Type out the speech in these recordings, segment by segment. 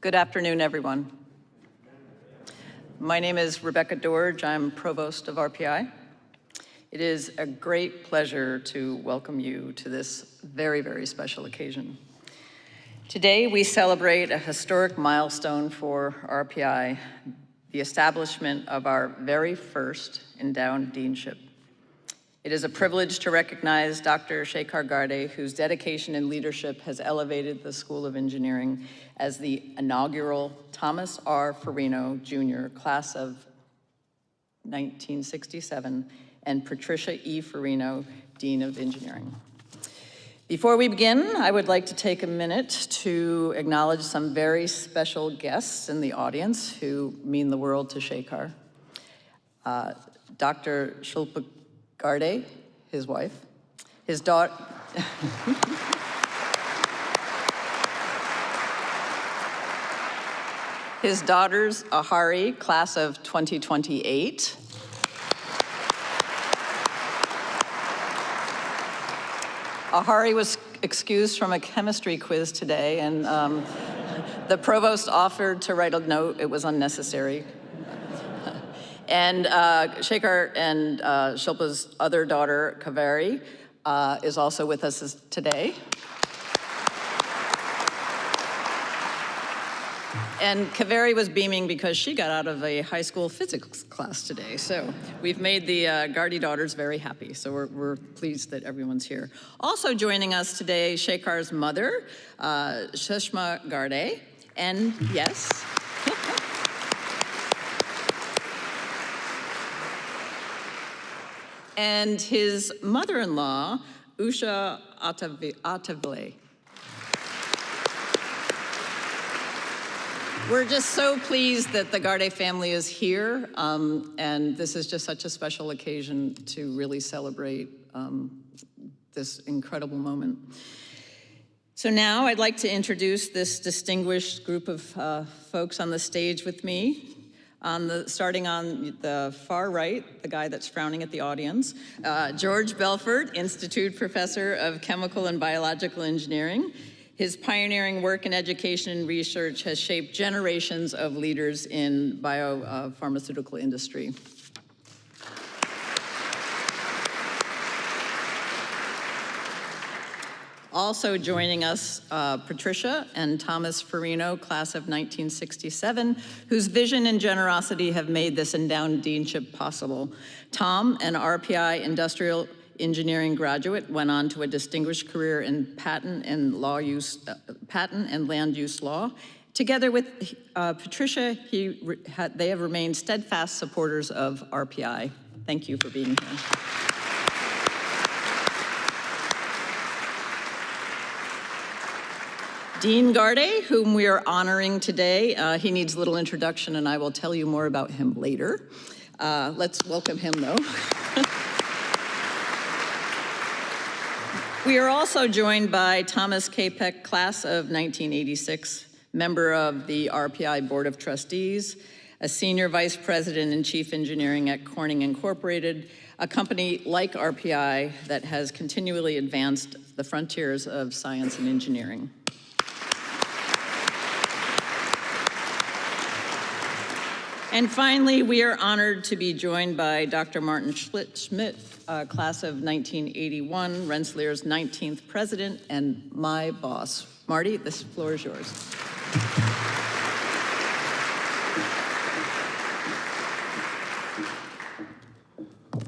Good afternoon, everyone. My name is Rebecca Dorge. I'm Provost of RPI. It is a great pleasure to welcome you to this very, very special occasion. Today, we celebrate a historic milestone for RPI, the establishment of our very first endowed deanship. It is a privilege to recognize Dr. Shekhar Garde, whose dedication and leadership has elevated the School of Engineering as the inaugural Thomas R. Farino Jr. class of 1967 and Patricia E. Farino, Dean of Engineering. Before we begin, I would like to take a minute to acknowledge some very special guests in the audience who mean the world to Shekhar. Dr. Shilpa Garde, his wife, his daughter, his daughters, Ahari, class of 2028. Ahari was excused from a chemistry quiz today, and the provost offered to write a note. It was unnecessary. And Shekhar and Shilpa's other daughter, Kaveri, is also with us today. And Kaveri was beaming because she got out of a high school physics class today. So we've made the Garde daughters very happy. So we're pleased that everyone's here. Also joining us today, Shekhar's mother, Sushma Garde, and yes, and his mother-in-law, Usha Atavle. We're just so pleased that the Garde family is here, and this is just such a special occasion to really celebrate this incredible moment. So now I'd like to introduce this distinguished group of folks on the stage with me. Starting on the far right, the guy that's frowning at the audience, George Belford, Institute Professor of Chemical and Biological Engineering. His pioneering work in education and research has shaped generations of leaders in biopharmaceutical industry. Also joining us, Patricia and Thomas Farino, class of 1967, whose vision and generosity have made this endowed deanship possible. Tom, an RPI industrial engineering graduate, went on to a distinguished career in patent and land use law. Together with Patricia, they have remained steadfast supporters of RPI. Thank you for being here. Dean Garde, whom we are honoring today, he needs a little introduction, and I will tell you more about him later. Let's welcome him, though. We are also joined by Thomas K. Peck, class of 1986, member of the RPI Board of Trustees, a senior vice president and chief engineering at Corning Incorporated, a company like RPI that has continually advanced the frontiers of science and engineering. And finally, we are honored to be joined by Dr. Martin Schmidt, class of 1981, Rensselaer's 19th president and my boss. Marty, this floor is yours.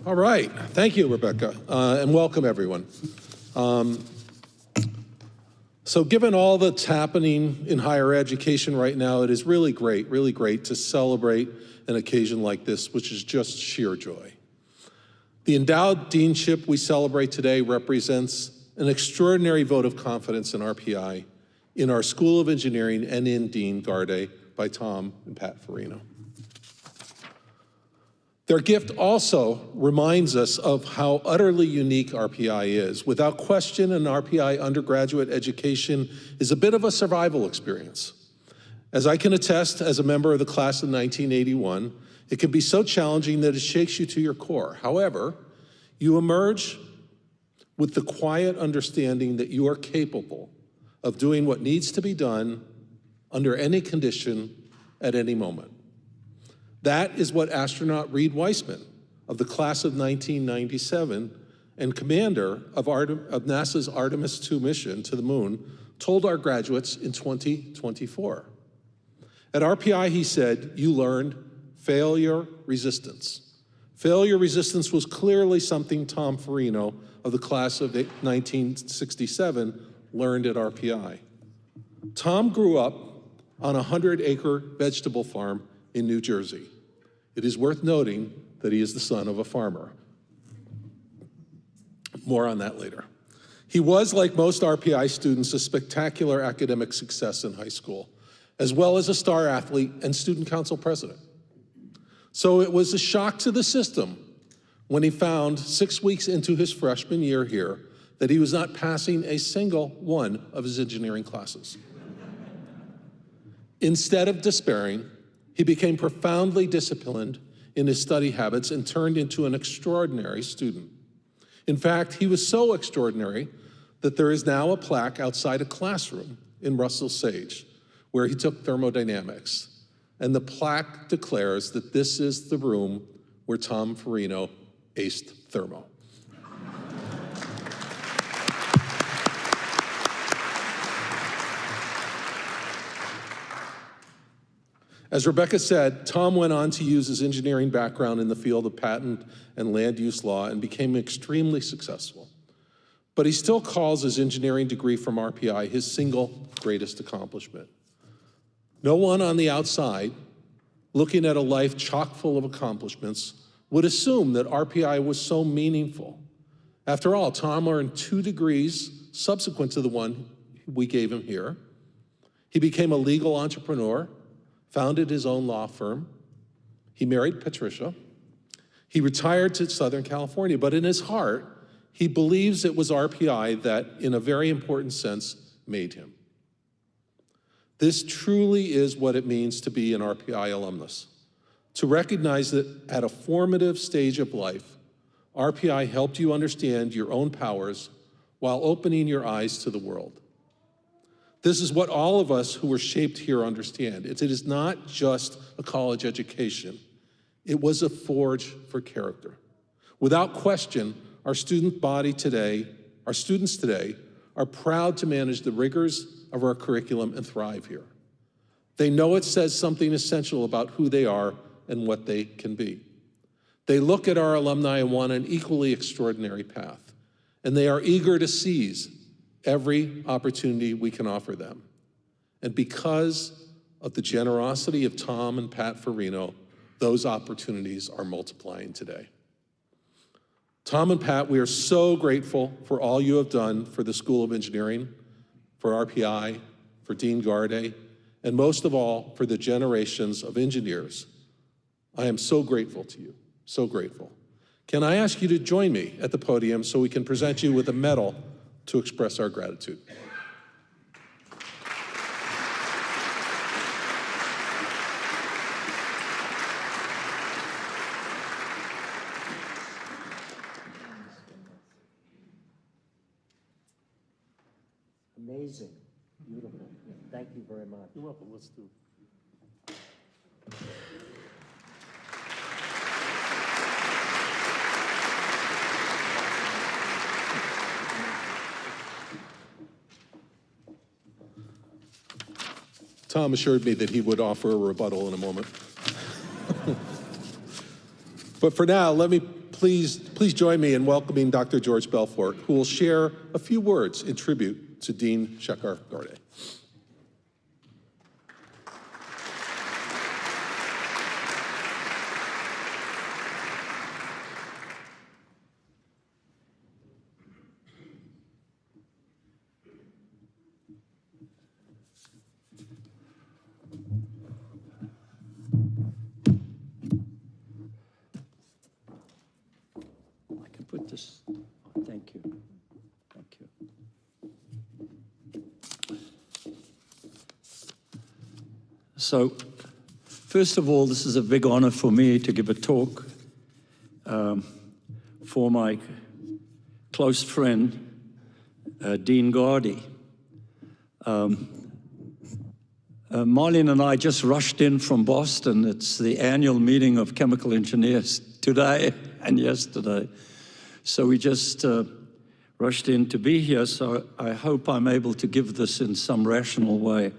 All right, thank you, Rebecca, and welcome everyone. So given all that's happening in higher education right now, it is really great to celebrate an occasion like this, which is just sheer joy. The endowed deanship we celebrate today represents an extraordinary vote of confidence in RPI, in our School of Engineering, and in Dean Garde by Tom and Pat Farino. Their gift also reminds us of how utterly unique RPI is. Without question, an RPI undergraduate education is a bit of a survival experience. As I can attest as a member of the class of 1981, it can be so challenging that it shakes you to your core. However, you emerge with the quiet understanding that you are capable of doing what needs to be done under any condition at any moment. That is what astronaut Reed Weissman of the class of 1997 and commander of NASA's Artemis II mission to the moon told our graduates in 2024. At RPI, he said, "You learned failure resistance." Failure resistance was clearly something Tom Farino of the class of 1967 learned at RPI. Tom grew up on a 100-acre vegetable farm in New Jersey. It is worth noting that he is the son of a farmer. More on that later. He was, like most RPI students, a spectacular academic success in high school, as well as a star athlete and student council president. So it was a shock to the system when he found 6 weeks into his freshman year here that he was not passing a single one of his engineering classes. Instead of despairing, he became profoundly disciplined in his study habits and turned into an extraordinary student. In fact, he was so extraordinary that there is now a plaque outside a classroom in Russell Sage where he took thermodynamics. And the plaque declares that this is the room where Tom Farino aced thermo. As Rebecca said, Tom went on to use his engineering background in the field of patent and land use law and became extremely successful. But he still calls his engineering degree from RPI his single greatest accomplishment. No one on the outside, looking at a life chock full of accomplishments, would assume that RPI was so meaningful. After all, Tom earned 2 degrees subsequent to the one we gave him here. He became a legal entrepreneur, founded his own law firm. He married Patricia. He retired to Southern California, but in his heart, he believes it was RPI that, in a very important sense, made him. This truly is what it means to be an RPI alumnus, to recognize that at a formative stage of life, RPI helped you understand your own powers while opening your eyes to the world. This is what all of us who were shaped here understand. It is not just a college education. It was a forge for character. Without question, our students today are proud to manage the rigors of our curriculum and thrive here. They know it says something essential about who they are and what they can be. They look at our alumni and want an equally extraordinary path, and they are eager to seize every opportunity we can offer them. And because of the generosity of Tom and Pat Farino, those opportunities are multiplying today. Tom and Pat, we are so grateful for all you have done for the School of Engineering, for RPI, for Dean Garde, and most of all, for the generations of engineers. I am so grateful to you, so grateful. Can I ask you to join me at the podium so we can present you with a medal to express our gratitude? Amazing, beautiful. Thank you very much. You're welcome. Let's do. Tom assured me that he would offer a rebuttal in a moment. But for now, let me please join me in welcoming Dr. George Belfort, who will share a few words in tribute to Dean Shekhar Garde. Put this, thank you, thank you. So, first of all, this is a big honor for me to give a talk for my close friend, Dean Garde. Marlene and I just rushed in from Boston. It's the annual meeting of chemical engineers today and yesterday. So we just rushed in to be here, so I hope I'm able to give this in some rational way.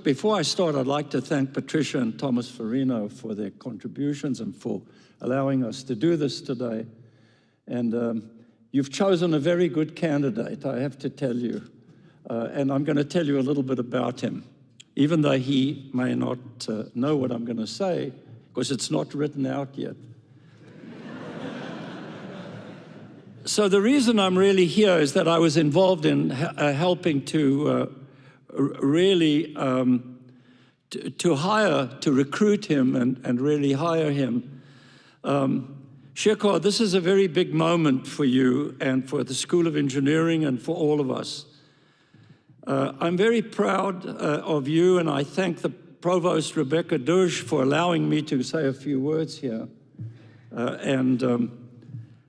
Before I start, I'd like to thank Patricia and Thomas Farino for their contributions and for allowing us to do this today. And you've chosen a very good candidate, I have to tell you. And I'm going to tell you a little bit about him, even though he may not know what I'm going to say, because it's not written out yet. So the reason I'm really here is that I was involved in helping to really to recruit him and really hire him. Shekhar, this is a very big moment for you and for the School of Engineering and for all of us. I'm very proud of you, and I thank the Provost Rebecca Dush for allowing me to say a few words here.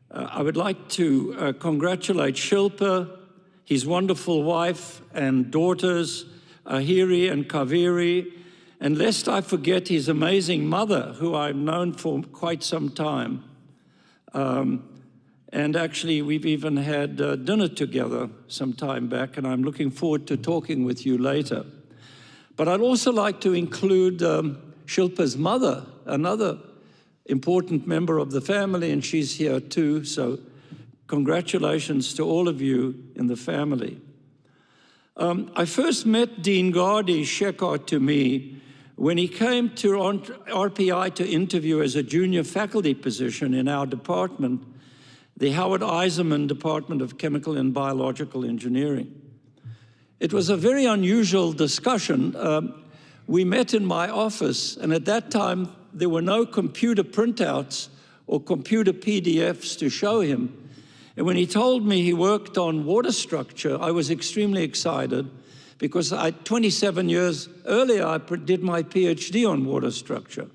I would like to congratulate Shilpa, his wonderful wife and daughters, Ahiri and Kaveri, and lest I forget his amazing mother, who I've known for quite some time. And actually, we've even had dinner together some time back, and I'm looking forward to talking with you later. But I'd also like to include Shilpa's mother, another important member of the family, and she's here too, so congratulations to all of you in the family. I first met Dean Shekhar to me when he came to RPI to interview as a junior faculty position in our department, the Howard Eisenman Department of Chemical and Biological Engineering. It was a very unusual discussion. We met in my office, and at that time, there were no computer printouts or computer PDFs to show him. And when he told me he worked on water structure, I was extremely excited because 27 years earlier, I did my Ph.D. on water structure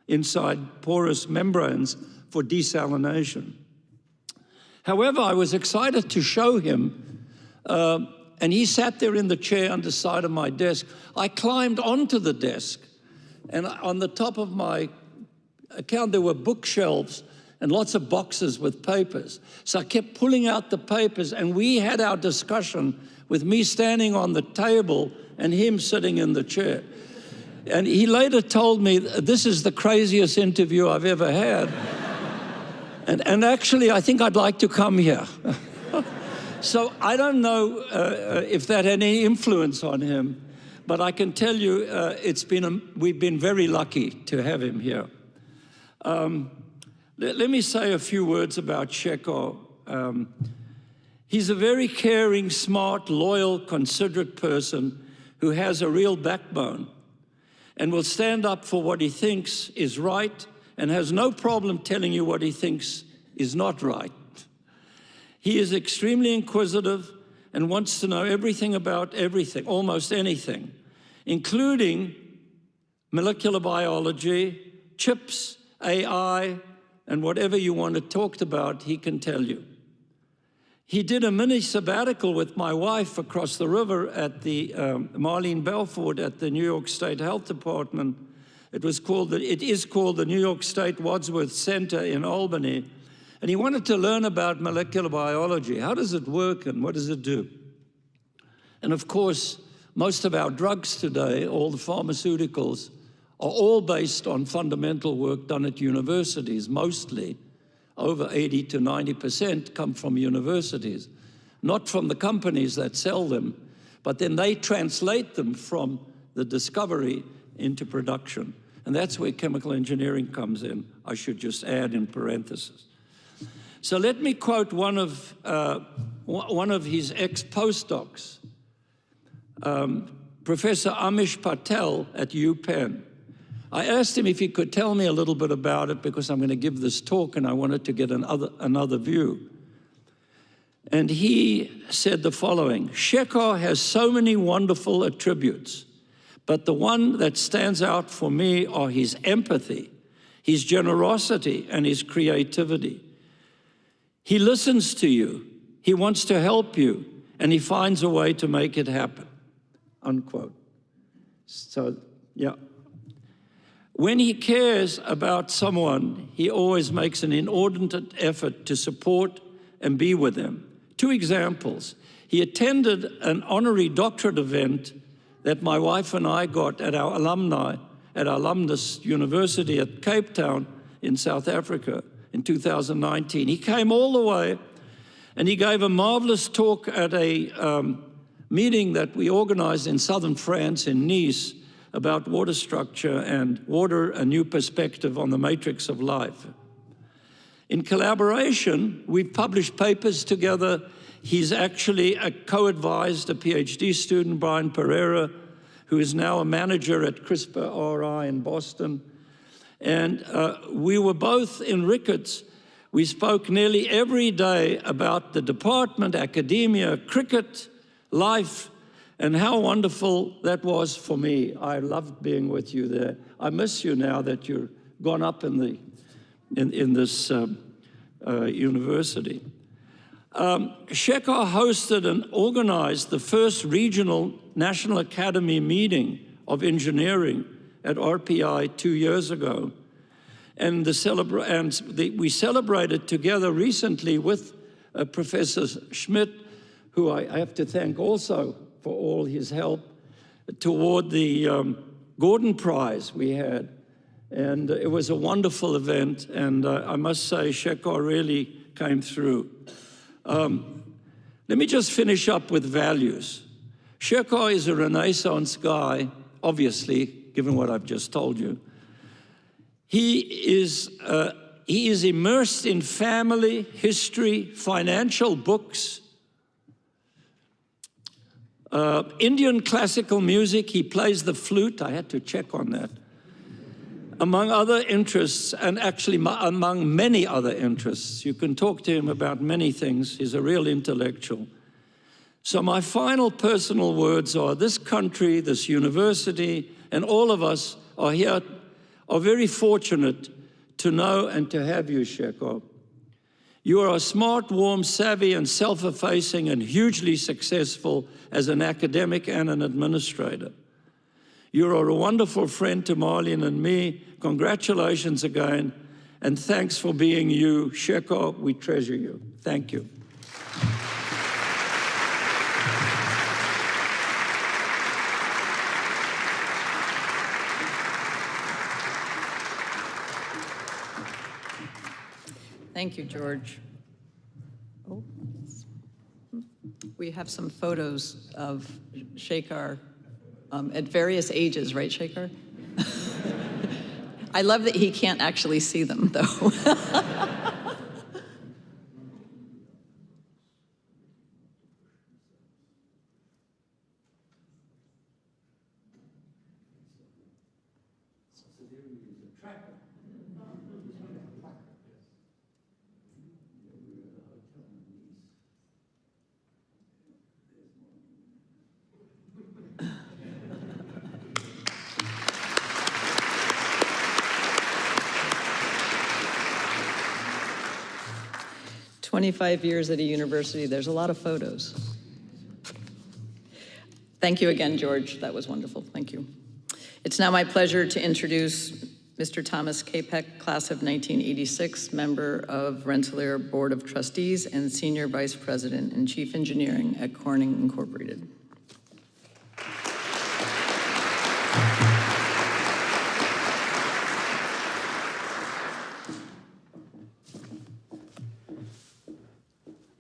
inside porous membranes for desalination. However, I was excited to show him, and he sat there in the chair on the side of my desk. I climbed onto the desk, and on the top of my account, there were bookshelves and lots of boxes with papers. So I kept pulling out the papers, and we had our discussion with me standing on the table and him sitting in the chair. And he later told me, this is the craziest interview I've ever had. and actually, I think I'd like to come here. So I don't know if that had any influence on him, but I can tell you we've been very lucky to have him here. Let me say a few words about Shekhar. He's a very caring, smart, loyal, considerate person who has a real backbone and will stand up for what he thinks is right and has no problem telling you what he thinks is not right. He is extremely inquisitive and wants to know everything about everything, almost anything, including molecular biology, chips, AI, and whatever you want to talk about, he can tell you. He did a mini sabbatical with my wife across the river at the Marlene Belford at the New York State Health Department. It is called the New York State Wadsworth Center in Albany. And he wanted to learn about molecular biology. How does it work and what does it do? And of course, most of our drugs today, all the pharmaceuticals, are all based on fundamental work done at universities. Mostly, over 80 to 90% come from universities, not from the companies that sell them, but then they translate them from the discovery into production. And that's where chemical engineering comes in, I should just add in parentheses. So let me quote one of his ex-postdocs, Professor Amish Patel at UPenn. I asked him if he could tell me a little bit about it because I'm going to give this talk and I wanted to get another view. And he said the following: Shekhar has so many wonderful attributes, but the one that stands out for me are his empathy, his generosity, and his creativity. He listens to you, he wants to help you, and he finds a way to make it happen, unquote. So, yeah. When he cares about someone, he always makes an inordinate effort to support and be with them. 2 examples. He attended an honorary doctorate event that my wife and I got at our alumnus university at Cape Town in South Africa in 2019. He came all the way and he gave a marvelous talk at a meeting that we organized in southern France in Nice about water structure and water, a new perspective on the matrix of life. In collaboration, we've published papers together. He's actually co-advised a Ph.D. student, Brian Pereira, who is now a manager at CRISPR-RI in Boston. And we were both in Ricketts. We spoke nearly every day about the department, academia, cricket, life, and how wonderful that was for me. I loved being with you there. I miss you now that you're gone up in this university. Shekhar hosted and organized the first regional National Academy meeting of engineering at RPI 2 years ago. And we celebrated together recently with Professor Schmidt, who I have to thank also for all his help, toward the Gordon Prize we had. And it was a wonderful event, and I must say Shekhar really came through. Let me just finish up with values. Shekhar is a Renaissance guy, obviously, given what I've just told you. He is immersed in family, history, financial books, Indian classical music. He plays the flute. I had to check on that. Among other interests, and actually among many other interests. You can talk to him about many things. He's a real intellectual. So my final personal words are, this country, this university, and all of us are very fortunate to know and to have you, Shekhar. You are a smart, warm, savvy, and self-effacing, and hugely successful as an academic and an administrator. You are a wonderful friend to Marlene and me. Congratulations again, and thanks for being you. Shekhar, we treasure you. Thank you. Thank you, George. Oh. We have some photos of Shekhar at various ages, right, Shekhar? I love that he can't actually see them, though. "25 years at a university, there's a lot of photos." Thank you again, George. That was wonderful. Thank you. It's now my pleasure to introduce Mr. Thomas Capek, class of 1986, member of Rensselaer Board of Trustees and Senior Vice President and Chief Engineering at Corning Incorporated.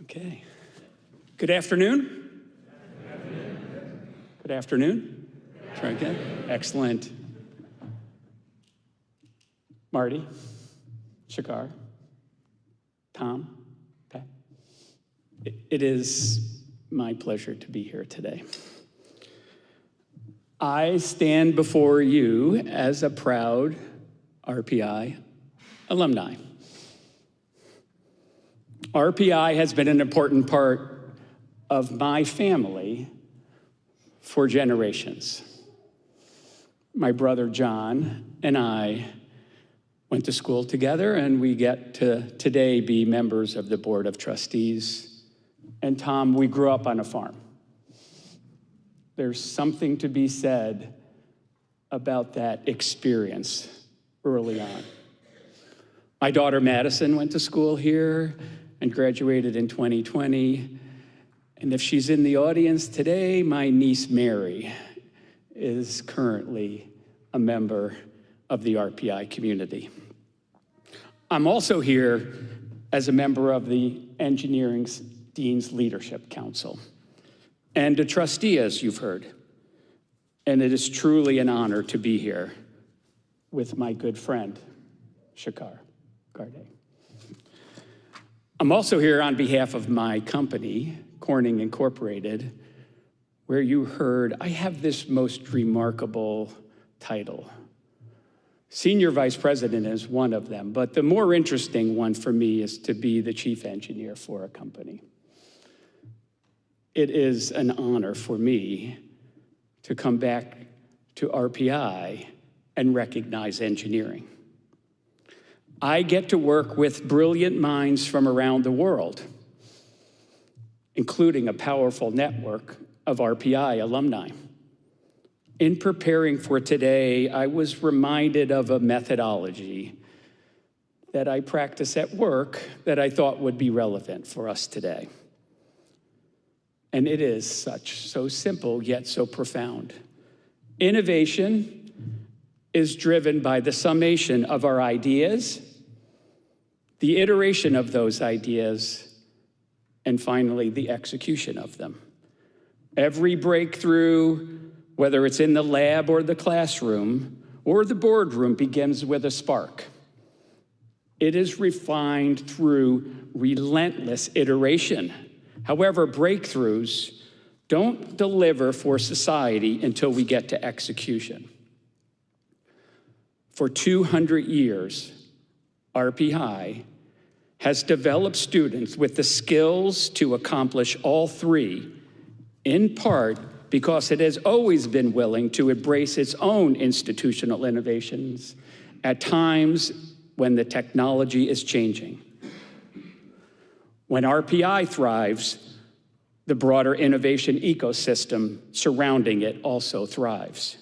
Okay. Good afternoon. Good afternoon. Try again. Excellent. Marty, Shekhar, Tom, Pat. It is my pleasure to be here today. I stand before you as a proud RPI alumni. RPI has been an important part of my family for generations. My brother John and I went to school together, and we get to today be members of the Board of Trustees. And Tom, we grew up on a farm. There's something to be said about that experience early on. My daughter Madison went to school here and graduated in 2020. And if she's in the audience today, my niece Mary is currently a member of the RPI community. I'm also here as a member of the Engineering's Dean's Leadership Council and a trustee, as you've heard. And it is truly an honor to be here with my good friend, Shekhar Garde. I'm also here on behalf of my company, Corning Incorporated, where you heard I have this most remarkable title. Senior Vice President is one of them, but the more interesting one for me is to be the chief engineer for a company. It is an honor for me to come back to RPI and recognize engineering. I get to work with brilliant minds from around the world, including a powerful network of RPI alumni. In preparing for today, I was reminded of a methodology that I practice at work that I thought would be relevant for us today. And it is so simple, yet so profound. Innovation is driven by the summation of our ideas, the iteration of those ideas, and finally, the execution of them. Every breakthrough, whether it's in the lab or the classroom or the boardroom, begins with a spark. It is refined through relentless iteration. However, breakthroughs don't deliver for society until we get to execution. For 200 years, RPI has developed students with the skills to accomplish all three, in part because it has always been willing to embrace its own institutional innovations at times when the technology is changing. When RPI thrives, the broader innovation ecosystem surrounding it also thrives,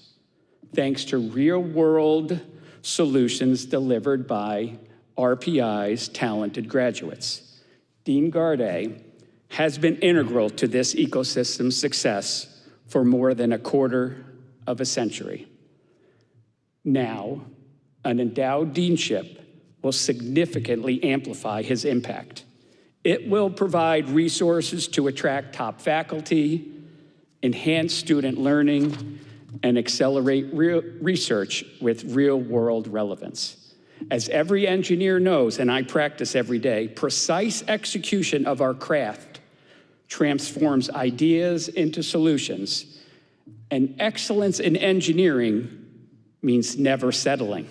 thanks to real-world solutions delivered by RPI's talented graduates. Dean Garde has been integral to this ecosystem's success for more than a quarter of a century. Now, an endowed deanship will significantly amplify his impact. It will provide resources to attract top faculty, enhance student learning, and accelerate research with real-world relevance. As every engineer knows, and I practice every day, precise execution of our craft transforms ideas into solutions, and excellence in engineering means never settling.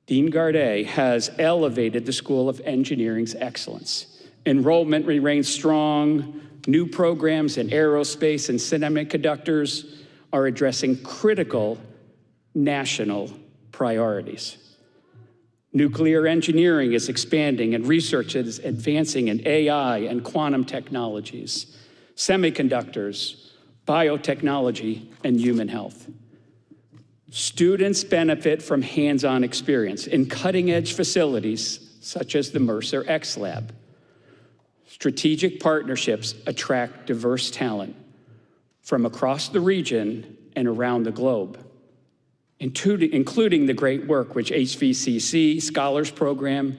Dean Garde has elevated the School of Engineering's excellence. Enrollment remains strong. New programs in aerospace and semiconductors are addressing critical national priorities. Nuclear engineering is expanding and research is advancing in AI and quantum technologies, semiconductors, biotechnology, and human health. Students benefit from hands-on experience in cutting-edge facilities such as the Mercer X Lab. Strategic partnerships attract diverse talent from across the region and around the globe, including the great work which HVCC Scholars Program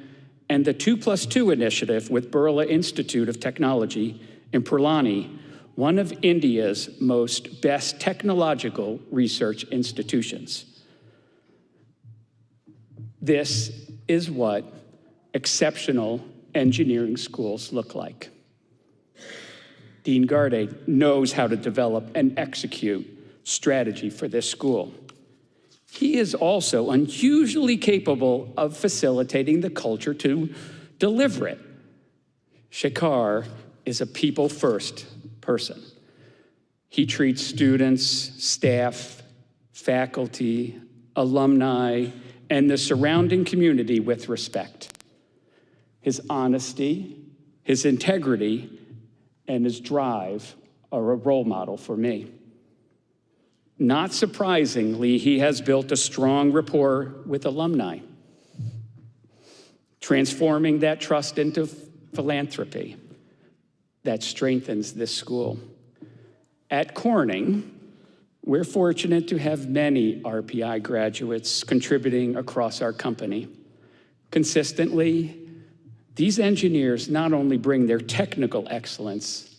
and the 2+2 initiative with Birla Institute of Technology in Purlani, one of India's best technological research institutions. This is what exceptional engineering schools look like. Dean Garde knows how to develop and execute strategy for this school. He is also unusually capable of facilitating the culture to deliver it. Shekhar is a people-first person. He treats students, staff, faculty, alumni, and the surrounding community with respect. His honesty, his integrity, and his drive are a role model for me. Not surprisingly, he has built a strong rapport with alumni, transforming that trust into philanthropy that strengthens this school. At Corning, we're fortunate to have many RPI graduates contributing across our company. Consistently, these engineers not only bring their technical excellence,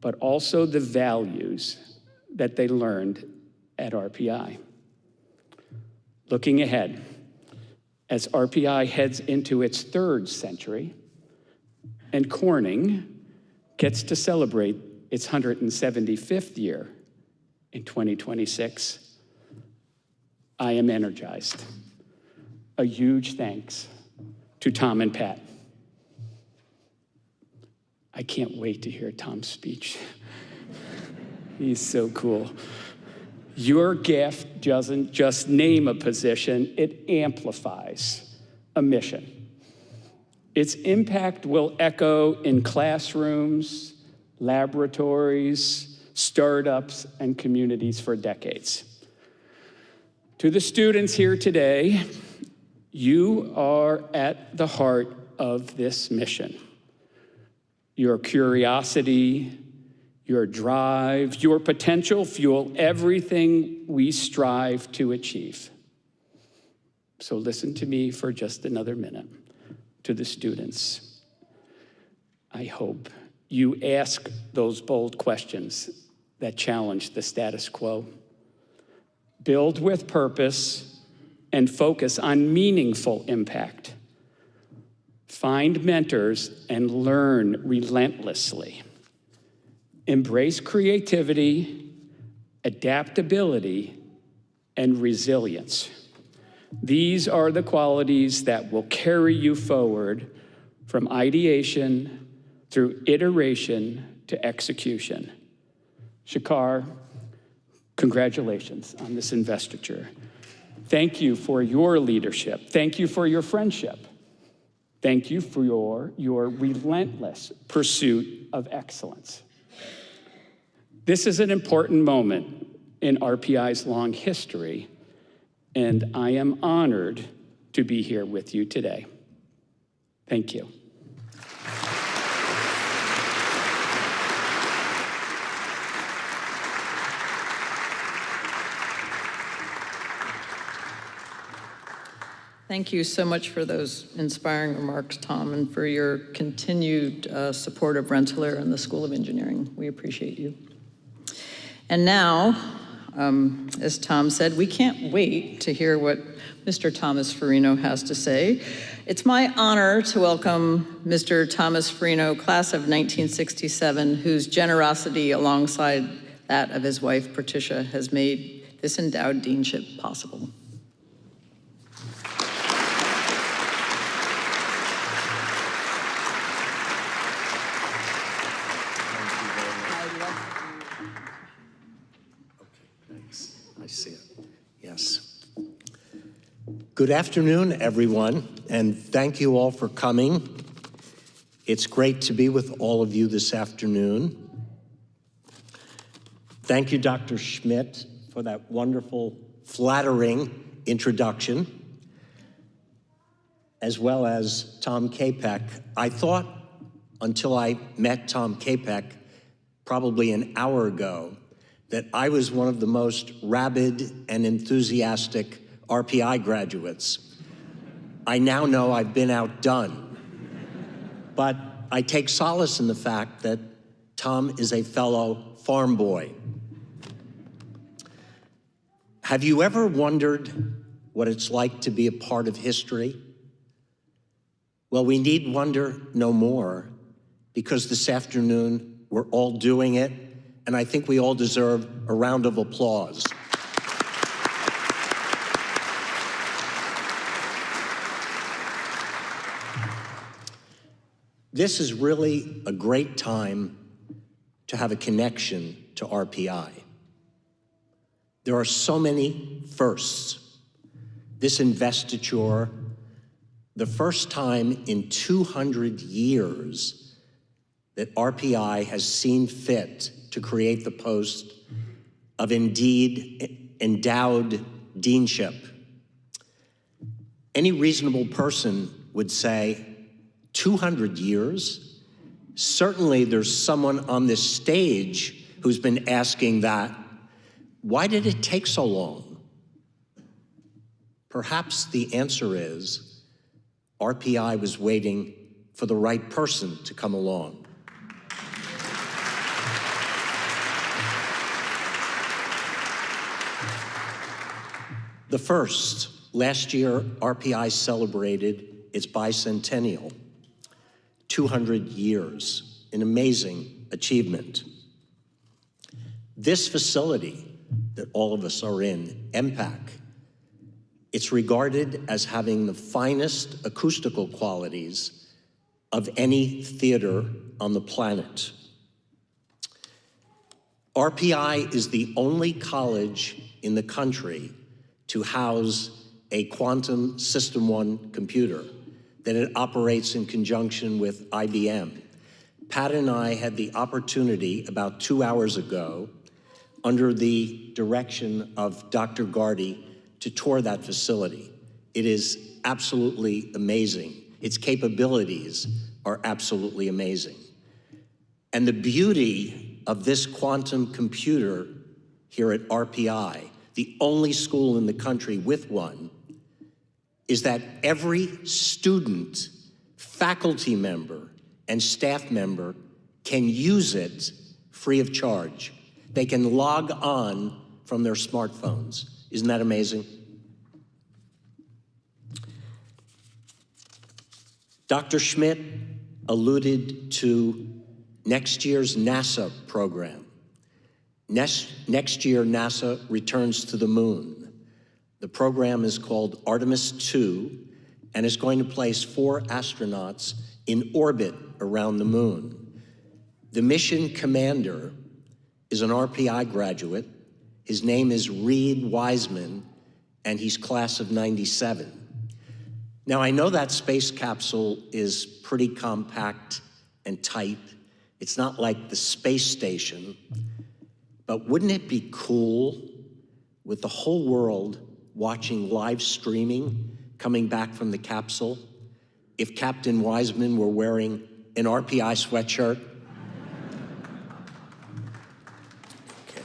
but also the values that they learned at RPI. Looking ahead, as RPI heads into its 3rd century, and Corning gets to celebrate its 175th year in 2026, I am energized. A huge thanks to Tom and Pat. I can't wait to hear Tom's speech. He's so cool. Your gift doesn't just name a position, it amplifies a mission. Its impact will echo in classrooms, laboratories, startups, and communities for decades. To the students here today, you are at the heart of this mission. Your curiosity, your drive, your potential fuel everything we strive to achieve. So listen to me for just another minute. To the students, I hope you ask those bold questions that challenge the status quo. Build with purpose and focus on meaningful impact. Find mentors and learn relentlessly. Embrace creativity, adaptability, and resilience. These are the qualities that will carry you forward from ideation through iteration to execution. Shekhar, congratulations on this investiture. Thank you for your leadership. Thank you for your friendship. Thank you for your relentless pursuit of excellence. This is an important moment in RPI's long history, and I am honored to be here with you today. Thank you. Thank you so much for those inspiring remarks, Tom, and for your continued support of Rensselaer and the School of Engineering. We appreciate you. And now, as Tom said, we can't wait to hear what Mr. Thomas Farino has to say. It's my honor to welcome Mr. Thomas Farino, class of 1967, whose generosity alongside that of his wife, Patricia, has made this endowed deanship possible. I see it. Yes. Good afternoon, everyone, and thank you all for coming. It's great to be with all of you this afternoon. Thank you, Dr. Schmidt, for that wonderful, flattering introduction, as well as Tom Capek. I thought, until I met Tom Capek probably an hour ago, that I was one of the most rabid and enthusiastic RPI graduates. I now know I've been outdone. But I take solace in the fact that Tom is a fellow farm boy. Have you ever wondered what it's like to be a part of history? Well, we need wonder no more, because this afternoon we're all doing it, and I think we all deserve a round of applause. This is really a great time to have a connection to RPI. There are so many firsts. This investiture, the first time in 200 years that RPI has seen fit to create the post of endowed deanship. Any reasonable person would say 200 years? Certainly there's someone on this stage who's been asking that. Why did it take so long? Perhaps the answer is RPI was waiting for the right person to come along. The first, last year, RPI celebrated its bicentennial, 200 years, an amazing achievement. This facility that all of us are in, EMPAC, it's regarded as having the finest acoustical qualities of any theater on the planet. RPI is the only college in the country to house a quantum System 1 computer that it operates in conjunction with IBM. Pat and I had the opportunity about 2 hours ago, under the direction of Dr. Garde, to tour that facility. It is absolutely amazing. Its capabilities are absolutely amazing. And the beauty of this quantum computer here at RPI, the only school in the country with one, is that every student, faculty member, and staff member can use it free of charge. They can log on from their smartphones. Isn't that amazing? Dr. Schmidt alluded to next year's NASA program. Next year, NASA returns to the moon. The program is called Artemis II, and is going to place 4 astronauts in orbit around the moon. The mission commander is an RPI graduate. His name is Reed Wiseman, and he's class of '97. Now, I know that space capsule is pretty compact and tight. It's not like the space station, but wouldn't it be cool with the whole world watching live streaming coming back from the capsule if Captain Wiseman were wearing an RPI sweatshirt? Okay.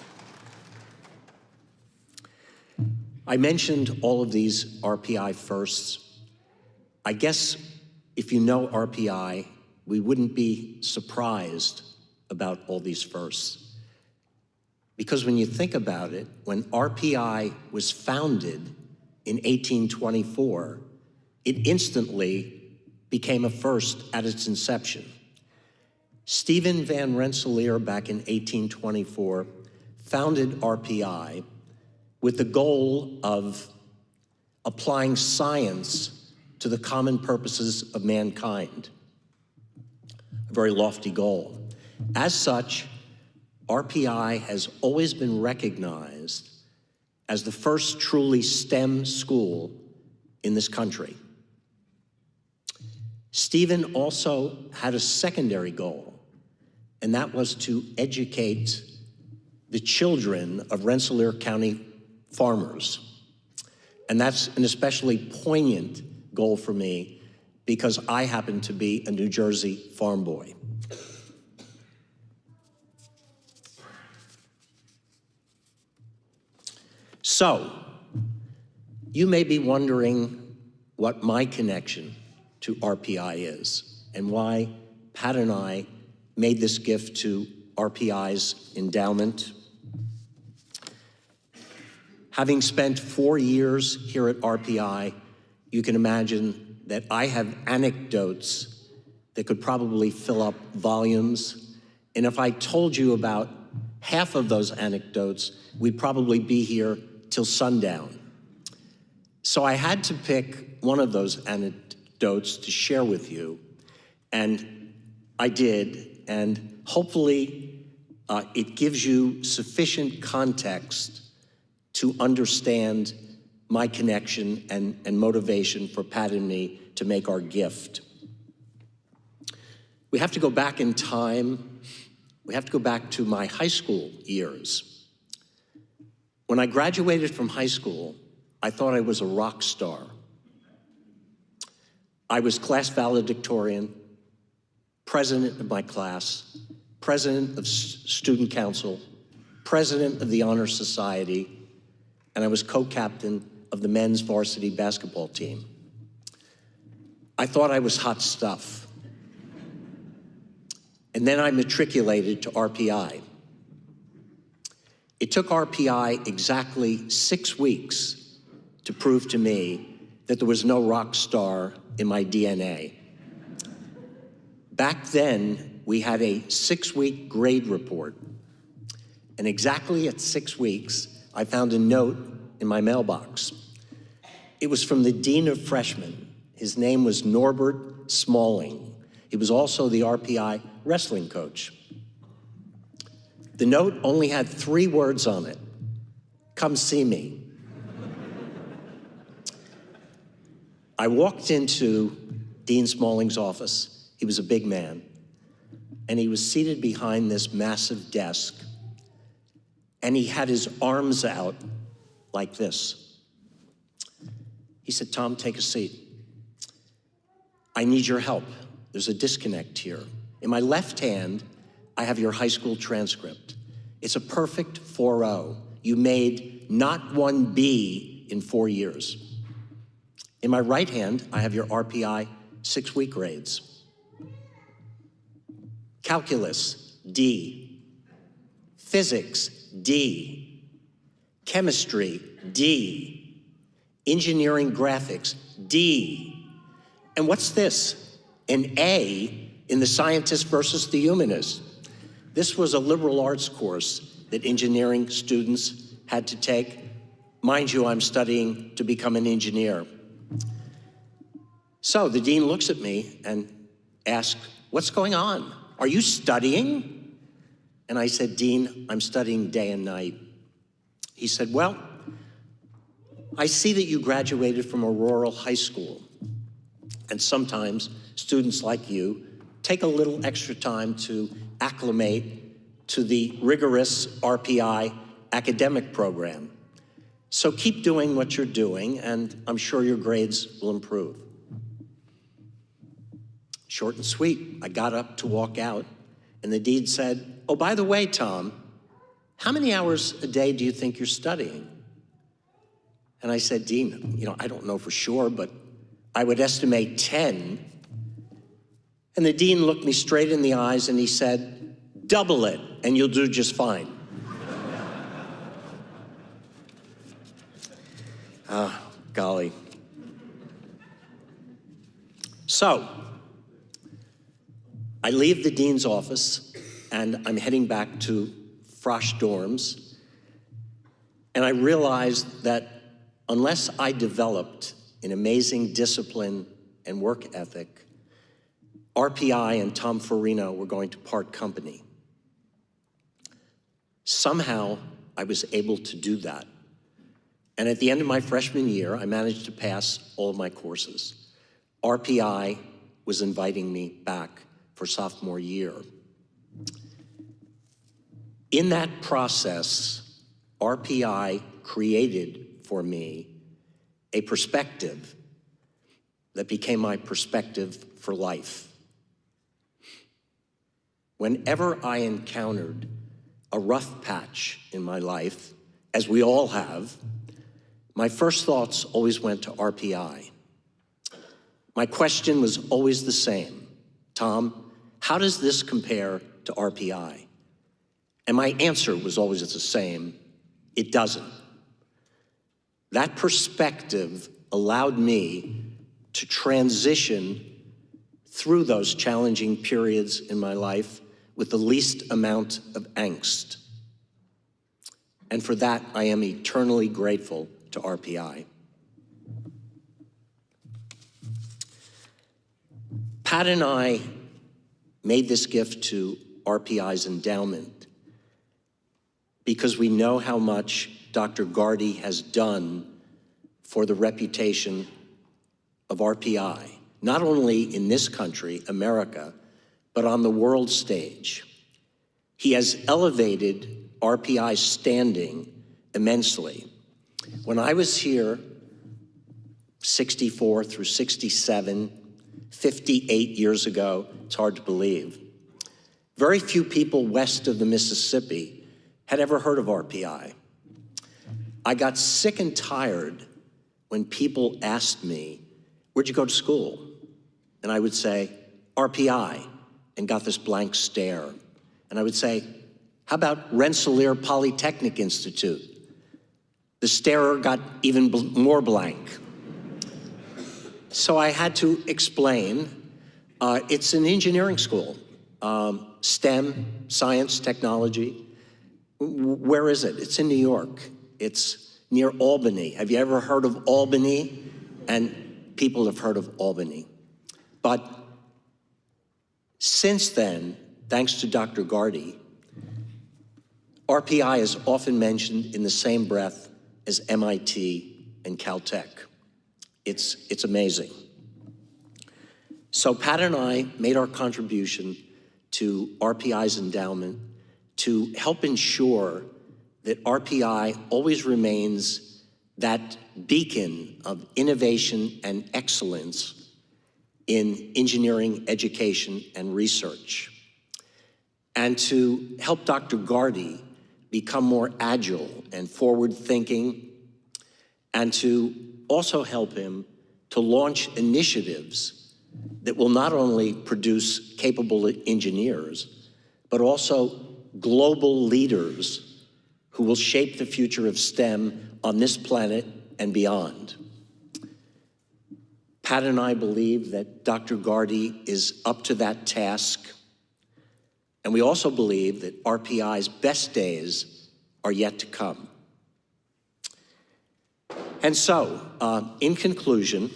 I mentioned all of these RPI firsts. I guess if you know RPI, we wouldn't be surprised about all these firsts. Because when you think about it, when RPI was founded in 1824, it instantly became a first at its inception. Stephen Van Rensselaer, back in 1824, founded RPI with the goal of applying science to the common purposes of mankind. A very lofty goal. As such, RPI has always been recognized as the first truly STEM school in this country. Stephen also had a secondary goal, and that was to educate the children of Rensselaer County farmers. And that's an especially poignant goal for me because I happen to be a New Jersey farm boy. So, you may be wondering what my connection to RPI is and why Pat and I made this gift to RPI's endowment. Having spent 4 years here at RPI, you can imagine that I have anecdotes that could probably fill up volumes. And if I told you about half of those anecdotes, we'd probably be here till sundown. So I had to pick one of those anecdotes to share with you, and I did, and hopefully it gives you sufficient context to understand my connection and motivation for Pat and me to make our gift. We have to go back in time. We have to go back to my high school years. When I graduated from high school, I thought I was a rock star. I was class valedictorian, president of my class, president of student council, president of the Honor Society, and I was co-captain of the men's varsity basketball team. I thought I was hot stuff. And then I matriculated to RPI. It took RPI exactly 6 weeks to prove to me that there was no rock star in my DNA. Back then, we had a 6-week grade report. And exactly at 6 weeks, I found a note in my mailbox. It was from the Dean of Freshmen. His name was Norbert Smalling. He was also the RPI wrestling coach. The note only had 3 words on it. Come see me. I walked into Dean Smalling's office. He was a big man. And he was seated behind this massive desk. And he had his arms out like this. He said, "Tom, take a seat. I need your help. There's a disconnect here. In my left hand, I have your high school transcript. It's a perfect 4.0. You made not 1B in 4 years. In my right hand, I have your RPI 6-week grades. Calculus, D. Physics, D. Chemistry, D. Engineering graphics, D. And what's this? An A in the scientist versus the humanist. This was a liberal arts course that engineering students had to take. Mind you, I'm studying to become an engineer. So the dean looks at me and asks, "What's going on? Are you studying?" And I said, "Dean, I'm studying day and night." He said, "Well, I see that you graduated from a rural high school. And sometimes students like you take a little extra time to acclimate to the rigorous RPI academic program. So keep doing what you're doing, and I'm sure your grades will improve." Short and sweet, I got up to walk out, and the dean said, "Oh, by the way, Tom, how many hours a day do you think you're studying?" And I said, "Dean, I don't know for sure, but I would estimate 10. And the dean looked me straight in the eyes and he said, "Double it, and you'll do just fine." Golly. So, I leave the dean's office and I'm heading back to Frosh dorms. And I realized that unless I developed an amazing discipline and work ethic, RPI and Tom Farino were going to part company. Somehow, I was able to do that. And at the end of my freshman year, I managed to pass all of my courses. RPI was inviting me back for sophomore year. In that process, RPI created for me a perspective that became my perspective for life. Whenever I encountered a rough patch in my life, as we all have, my first thoughts always went to RPI. My question was always the same: "Tom, how does this compare to RPI?" And my answer was always the same: it doesn't. That perspective allowed me to transition through those challenging periods in my life with the least amount of angst. And for that, I am eternally grateful to RPI. Pat and I made this gift to RPI's endowment because we know how much Dr. Garde has done for the reputation of RPI, not only in this country, America, but on the world stage. He has elevated RPI's standing immensely. When I was here, 64 through 67, 58 years ago, it's hard to believe, very few people west of the Mississippi had ever heard of RPI. I got sick and tired when people asked me, "Where'd you go to school?" And I would say, "RPI," and got this blank stare. And I would say, "How about Rensselaer Polytechnic Institute?" The starer got even more blank. So I had to explain, it's an engineering school, STEM, science, technology. Where is it? It's in New York. It's near Albany. Have you ever heard of Albany? And people have heard of Albany. But since then, thanks to Dr. Garde, RPI is often mentioned in the same breath as MIT and Caltech. It's amazing. So Pat and I made our contribution to RPI's endowment to help ensure that RPI always remains that beacon of innovation and excellence in engineering, education, and research, and to help Dr. Garde become more agile and forward-thinking, and to also help him to launch initiatives that will not only produce capable engineers, but also global leaders who will shape the future of STEM on this planet and beyond. Pat and I believe that Dr. Garde is up to that task, and we also believe that RPI's best days are yet to come. And so, in conclusion,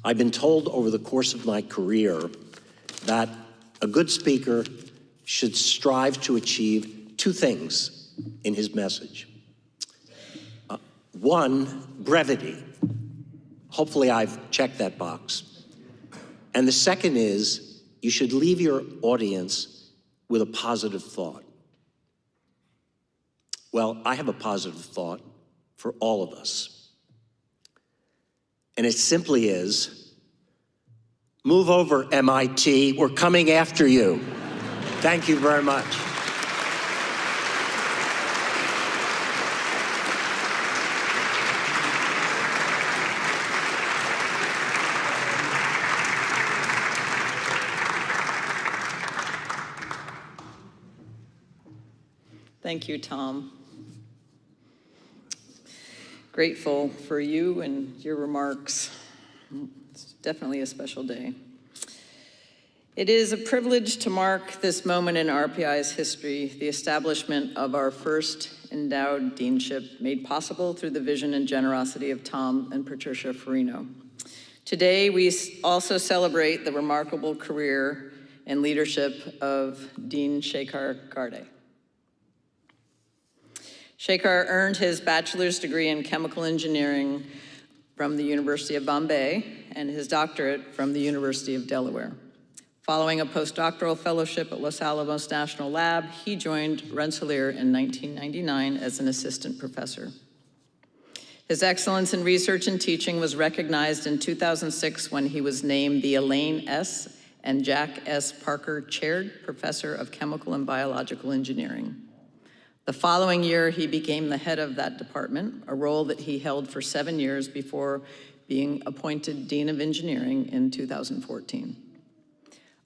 I've been told over the course of my career that a good speaker should strive to achieve two things in his message. One, brevity. Hopefully I've checked that box. And the second is, you should leave your audience with a positive thought. Well, I have a positive thought for all of us. And it simply is, move over, MIT, we're coming after you. Thank you very much. Thank you, Tom. Grateful for you and your remarks. It's definitely a special day. It is a privilege to mark this moment in RPI's history, the establishment of our first endowed deanship, made possible through the vision and generosity of Tom and Patricia Farino. Today, we also celebrate the remarkable career and leadership of Dean Shekhar Garde. Shekhar earned his bachelor's degree in chemical engineering from the University of Bombay and his doctorate from the University of Delaware. Following a postdoctoral fellowship at Los Alamos National Lab, he joined Rensselaer in 1999 as an assistant professor. His excellence in research and teaching was recognized in 2006 when he was named the Elaine S. and Jack S. Parker Chaired Professor of Chemical and Biological Engineering. The following year, he became the head of that department, a role that he held for 7 years before being appointed Dean of Engineering in 2014.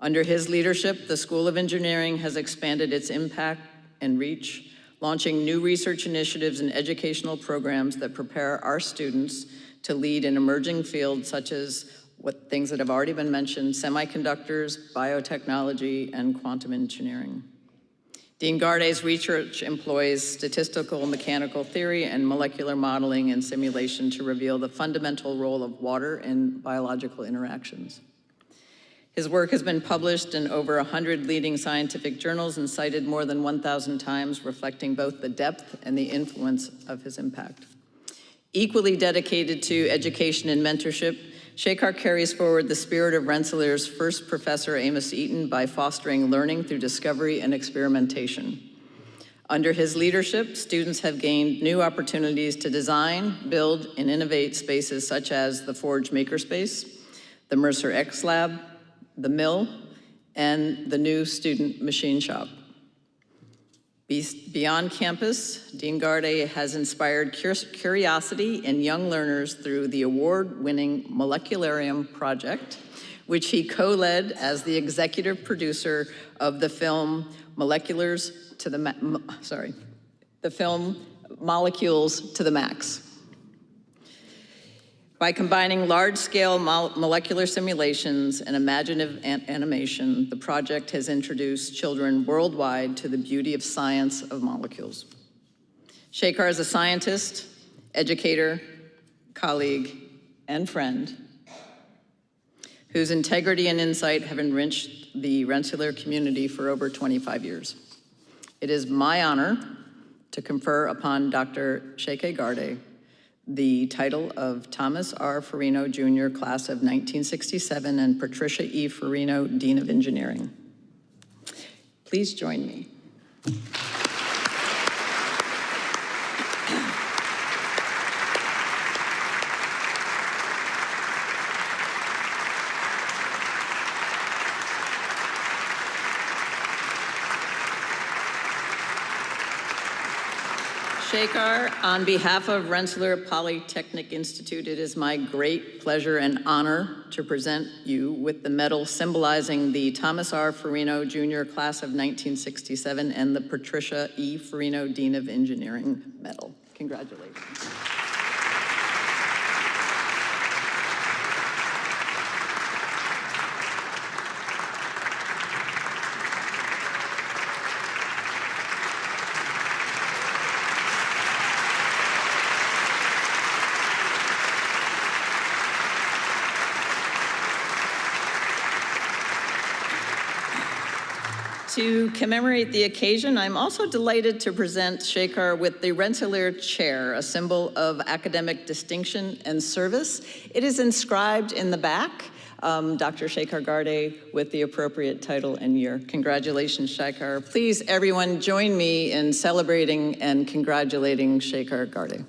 Under his leadership, the School of Engineering has expanded its impact and reach, launching new research initiatives and educational programs that prepare our students to lead in emerging fields such as things that have already been mentioned, semiconductors, biotechnology, and quantum engineering. Dean Garde's research employs statistical mechanical theory and molecular modeling and simulation to reveal the fundamental role of water in biological interactions. His work has been published in over 100 leading scientific journals and cited more than 1,000 times, reflecting both the depth and the influence of his impact. Equally dedicated to education and mentorship, Shekhar carries forward the spirit of Rensselaer's first professor, Amos Eaton, by fostering learning through discovery and experimentation. Under his leadership, students have gained new opportunities to design, build, and innovate spaces such as the Forge Makerspace, the Mercer X Lab, the Mill, and the new Student Machine Shop. Beyond campus, Dean Garde has inspired curiosity in young learners through the award-winning Molecularium project, which he co-led as the executive producer of the film Molecules to the Max. By combining large-scale molecular simulations and imaginative animation, the project has introduced children worldwide to the beauty of science of molecules. Shekhar is a scientist, educator, colleague, and friend whose integrity and insight have enriched the Rensselaer community for over 25 years. It is my honor to confer upon Dr. Shekhar Garde the title of Thomas R. Farino Jr., class of 1967, and Patricia E. Farino, Dean of Engineering. Please join me. Shekhar, on behalf of Rensselaer Polytechnic Institute, it is my great pleasure and honor to present you with the medal symbolizing the Thomas R. Farino Jr. class of 1967 and the Patricia E. Farino Dean of Engineering medal. Congratulations. To commemorate the occasion, I'm also delighted to present Shekhar with the Rensselaer Chair, a symbol of academic distinction and service. It is inscribed in the back, Dr. Shekhar Garde, with the appropriate title and year. Congratulations, Shekhar. Please, everyone, join me in celebrating and congratulating Shekhar Garde.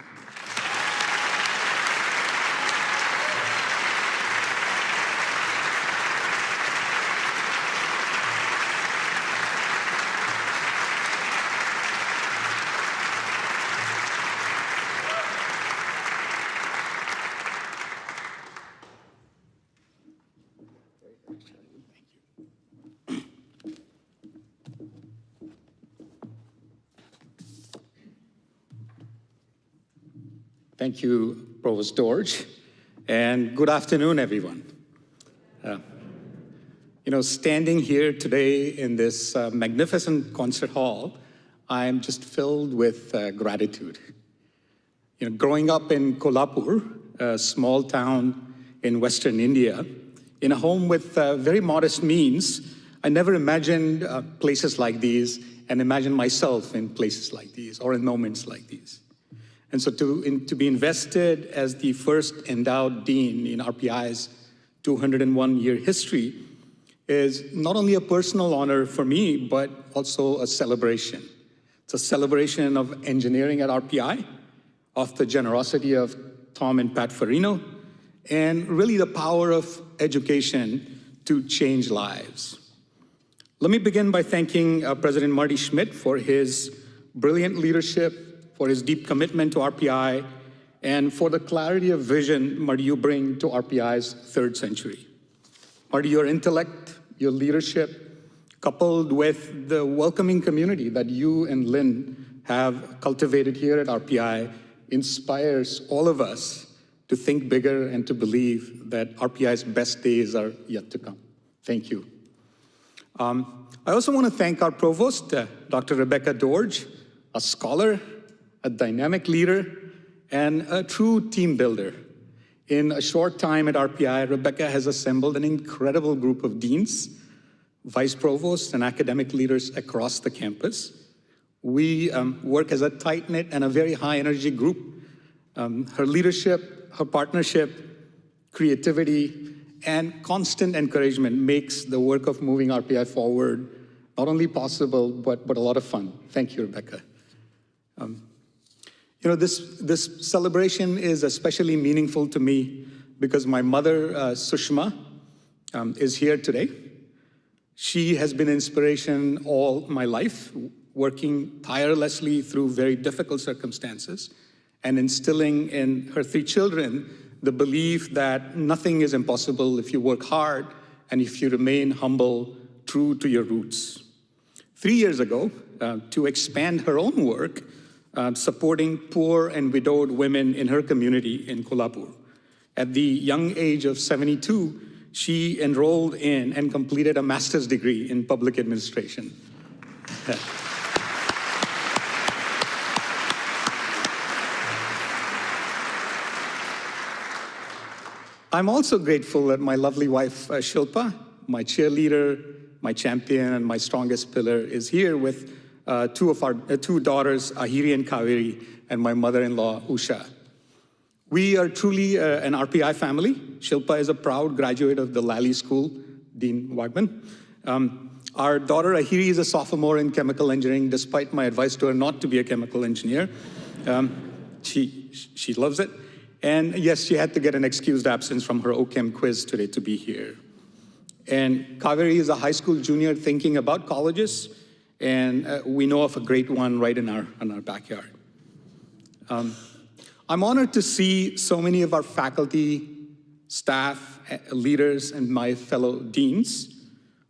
Thank you, Provost Dorj, and good afternoon, everyone. Standing here today in this magnificent concert hall, I'm just filled with gratitude. Growing up in Kolhapur, a small town in Western India, in a home with very modest means, I never imagined places like these and imagined myself in places like these or in moments like these. And so to be invested as the first endowed dean in RPI's 201-year history is not only a personal honor for me, but also a celebration. It's a celebration of engineering at RPI, of the generosity of Tom and Pat Farino, and really the power of education to change lives. Let me begin by thanking President Marty Schmidt for his brilliant leadership, for his deep commitment to RPI, and for the clarity of vision, Marty, you bring to RPI's third century. Marty, your intellect, your leadership, coupled with the welcoming community that you and Lynn have cultivated here at RPI, inspires all of us to think bigger and to believe that RPI's best days are yet to come. Thank you. I also want to thank our provost, Dr. Rebecca Dorj, a scholar, a dynamic leader, and a true team builder. In a short time at RPI, Rebecca has assembled an incredible group of deans, vice provosts, and academic leaders across the campus. We work as a tight-knit and a very high-energy group. Her leadership, her partnership, creativity, and constant encouragement makes the work of moving RPI forward Not only possible, but a lot of fun. Thank you, Rebecca. This celebration is especially meaningful to me because my mother, Sushma, is here today. She has been inspiration all my life, working tirelessly through very difficult circumstances and instilling in her 3 children the belief that nothing is impossible if you work hard and if you remain humble, true to your roots. 3 years ago, to expand her own work, supporting poor and widowed women in her community in Kolhapur. At the young age of 72, she enrolled in and completed a master's degree in public administration. I'm also grateful that my lovely wife, Shilpa, my cheerleader, my champion, and my strongest pillar, is here with 2 of our 2 daughters, Ahiri and Kaveri, and my mother-in-law, Usha. We are truly an RPI family. Shilpa is a proud graduate of the Lally School, Dean Wagman. Our daughter, Ahiri, is a sophomore in chemical engineering, despite my advice to her not to be a chemical engineer. She loves it. And yes, she had to get an excused absence from her OChem quiz today to be here. And Kaveri is a high school junior thinking about colleges, and we know of a great one right in our backyard. I'm honored to see so many of our faculty, staff, leaders, and my fellow deans,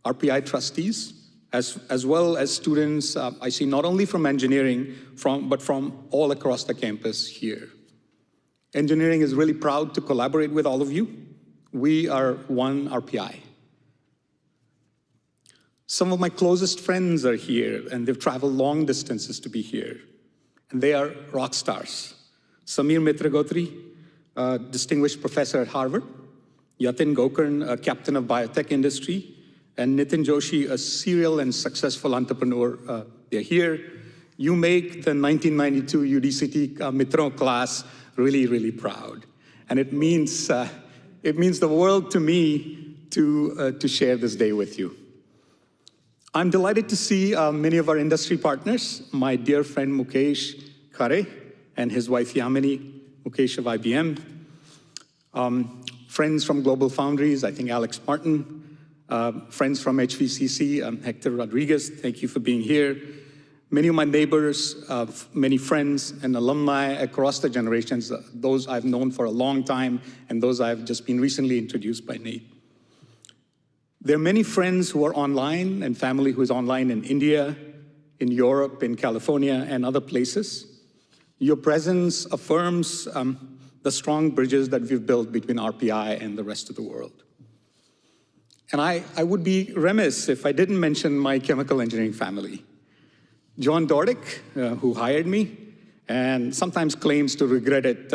RPI trustees, as well as students I see not only from engineering, but from all across the campus here. Engineering is really proud to collaborate with all of you. We are one RPI. Some of my closest friends are here, and they've traveled long distances to be here. And they are rock stars. Samir Mitragotri, distinguished professor at Harvard. Yatin Gokarn, a captain of biotech industry. And Nitin Joshi, a serial and successful entrepreneur. They're here. You make the 1992 UDCT Mitron class really, really proud. And it means the world to me to share this day with you. I'm delighted to see many of our industry partners, my dear friend Mukesh Khare and his wife Yamini, Mukesh of IBM, friends from Global Foundries, I think Alex Martin, friends from HVCC, Hector Rodriguez, thank you for being here. Many of my neighbors, many friends and alumni across the generations, those I've known for a long time and those I've just been recently introduced by Nate. There are many friends who are online and family who is online in India, in Europe, in California, and other places. Your presence affirms the strong bridges that we've built between RPI and the rest of the world. And I would be remiss if I didn't mention my chemical engineering family. John Dordick, who hired me, and sometimes claims to regret it.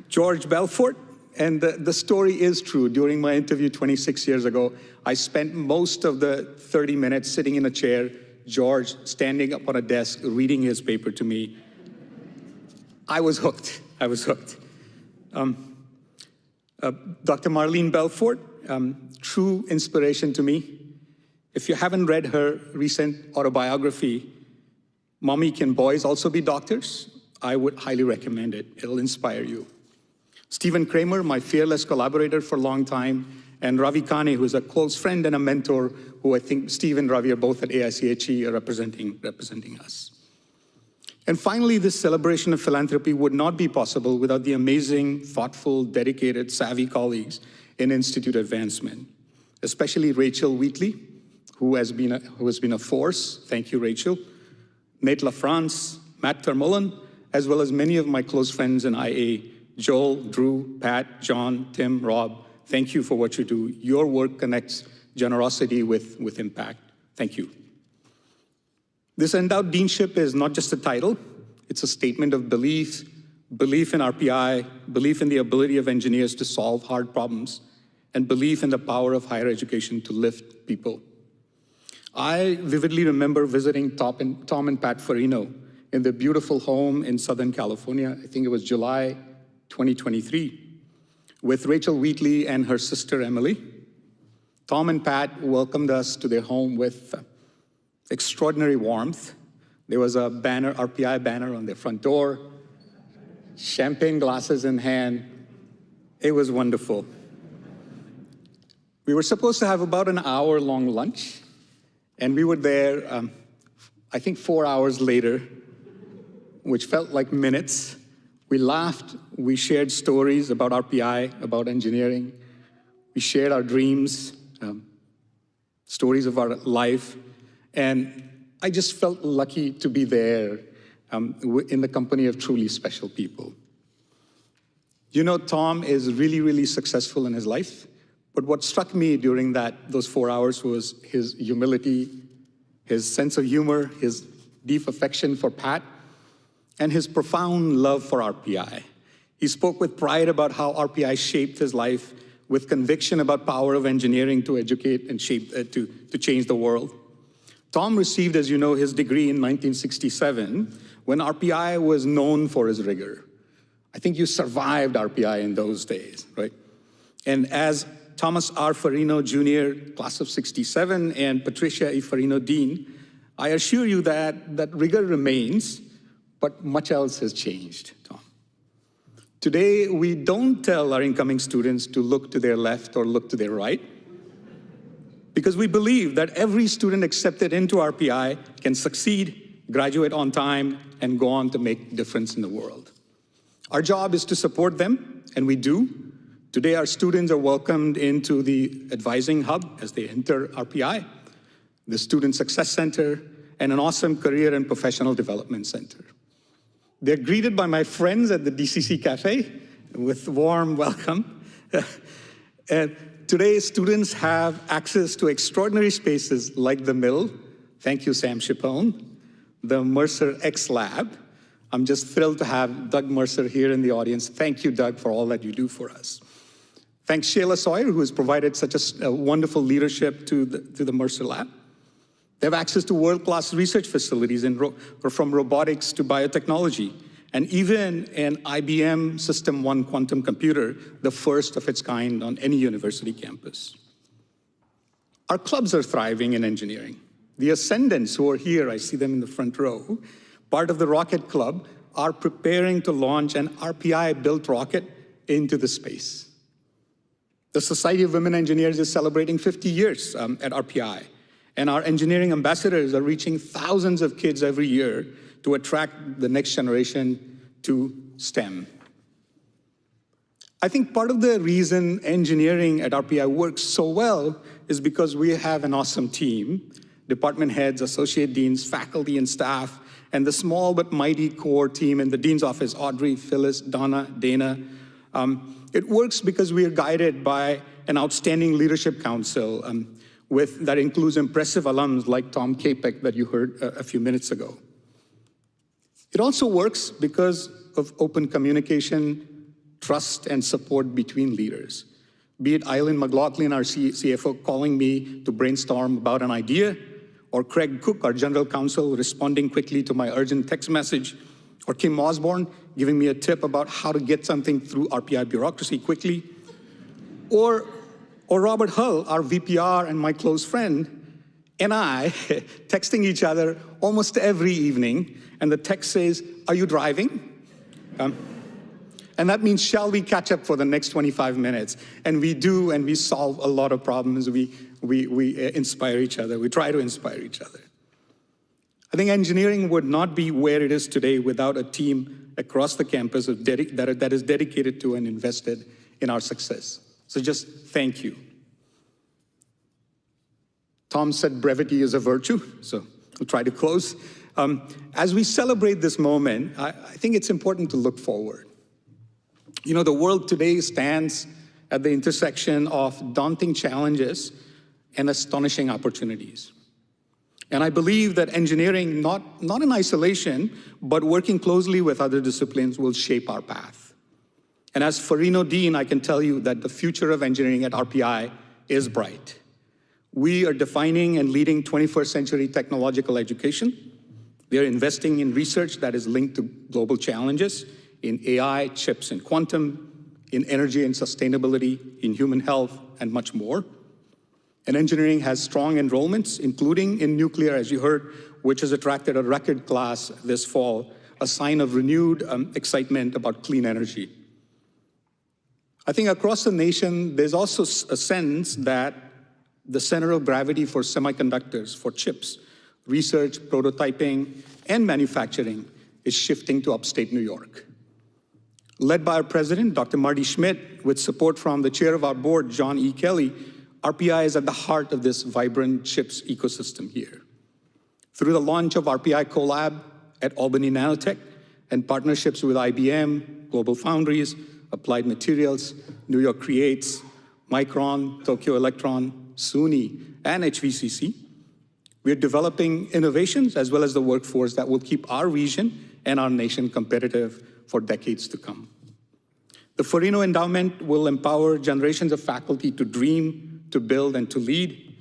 George Belfort, and the story is true. During my interview 26 years ago, I spent most of the 30 minutes sitting in a chair, George standing up on a desk, reading his paper to me. I was hooked. I was hooked. Dr. Marlene Belfort, true inspiration to me. If you haven't read her recent autobiography, Mommy, Can Boys Also Be Doctors? I would highly recommend it. It'll inspire you. Stephen Kramer, my fearless collaborator for a long time, and Ravi Kane, who's a close friend and a mentor, who I think Steve and Ravi are both at AICHE are representing us. And finally, this celebration of philanthropy would not be possible without the amazing, thoughtful, dedicated, savvy colleagues in Institute Advancement, especially Rachel Wheatley, who has been a force. Thank you, Rachel. Nate LaFrance, Matt Termullen, as well as many of my close friends in IA, Joel, Drew, Pat, John, Tim, Rob. Thank you for what you do. Your work connects generosity with impact. Thank you. This endowed deanship is not just a title. It's a statement of belief in RPI, belief in the ability of engineers to solve hard problems, and belief in the power of higher education to lift people. I vividly remember visiting Tom and Pat Farino in their beautiful home in Southern California. I think it was July 2023, with Rachel Wheatley and her sister Emily. Tom and Pat welcomed us to their home with extraordinary warmth. There was a banner, RPI banner on their front door, champagne glasses in hand. It was wonderful. We were supposed to have about an hour-long lunch, and we were there, I think 4 hours later, which felt like minutes. We laughed, we shared stories about RPI, about engineering. We shared our dreams, stories of our life, and I just felt lucky to be there in the company of truly special people. You know, Tom is really, really successful in his life, but what struck me during those 4 hours was his humility, his sense of humor, his deep affection for Pat, and his profound love for RPI. He spoke with pride about how RPI shaped his life, with conviction about power of engineering to educate and shape, to change the world. Tom received, as you know, his degree in 1967, when RPI was known for his rigor. I think you survived RPI in those days, right? And as Thomas R. Farino Jr., class of 67, and Patricia E. Farino, Dean, I assure you that rigor remains, but much else has changed, Tom. Today, we don't tell our incoming students to look to their left or look to their right, because we believe that every student accepted into RPI can succeed, graduate on time, and go on to make a difference in the world. Our job is to support them, and we do. Today, our students are welcomed into the Advising Hub as they enter RPI, the Student Success Center, and an awesome Career and Professional Development Center. They're greeted by my friends at the DCC Cafe with warm welcome. And today, students have access to extraordinary spaces like the Mill, thank you, Sam Chipone, the Mercer X Lab. I'm just thrilled to have Doug Mercer here in the audience. Thank you, Doug, for all that you do for us. Thanks, Shayla Sawyer, who has provided such a wonderful leadership to the Mercer Lab. They have access to world-class research facilities from robotics to biotechnology, and even an IBM System 1 quantum computer, the first of its kind on any university campus. Our clubs are thriving in engineering. The Ascendants who are here, I see them in the front row, part of the Rocket Club, are preparing to launch an RPI-built rocket into the space. The Society of Women Engineers is celebrating 50 years at RPI, and our engineering ambassadors are reaching thousands of kids every year to attract the next generation to STEM. I think part of the reason engineering at RPI works so well is because we have an awesome team, department heads, associate deans, faculty and staff, and the small but mighty core team in the dean's office, Audrey, Phyllis, Donna, Dana. It works because we are guided by an outstanding leadership council that includes impressive alums like Tom Capek that you heard a few minutes ago. It also works because of open communication, trust, and support between leaders. Be it Eileen McLaughlin, our CFO, calling me to brainstorm about an idea, or Craig Cook, our general counsel, responding quickly to my urgent text message, or Kim Osborne giving me a tip about how to get something through RPI bureaucracy quickly, or Robert Hull, our VPR and my close friend, and I texting each other almost every evening, and the text says, "Are you driving?" And that means, shall we catch up for the next 25 minutes? And we do, and we solve a lot of problems. We inspire each other. We try to inspire each other. I think engineering would not be where it is today without a team across the campus that is dedicated to and invested in our success. So just thank you. Tom said brevity is a virtue, so I'll try to close. As we celebrate this moment, I think it's important to look forward. You know, the world today stands at the intersection of daunting challenges and astonishing opportunities. And I believe that engineering, not in isolation, but working closely with other disciplines, will shape our path. And as Farino Dean, I can tell you that the future of engineering at RPI is bright. We are defining and leading 21st century technological education. We are investing in research that is linked to global challenges in AI, chips and quantum, in energy and sustainability, in human health, and much more. And engineering has strong enrollments, including in nuclear, as you heard, which has attracted a record class this fall, a sign of renewed excitement about clean energy. I think across the nation, there's also a sense that the center of gravity for semiconductors, for chips, research, prototyping, and manufacturing is shifting to upstate New York. Led by our president, Dr. Marty Schmidt, with support from the chair of our board, John E. Kelly, RPI is at the heart of this vibrant chips ecosystem here. Through the launch of RPI Colab at Albany Nanotech and partnerships with IBM, Global Foundries, Applied Materials, New York Creates, Micron, Tokyo Electron, SUNY, and HVCC, we're developing innovations as well as the workforce that will keep our region and our nation competitive for decades to come. The Farino Endowment will empower generations of faculty to dream, to build, and to lead.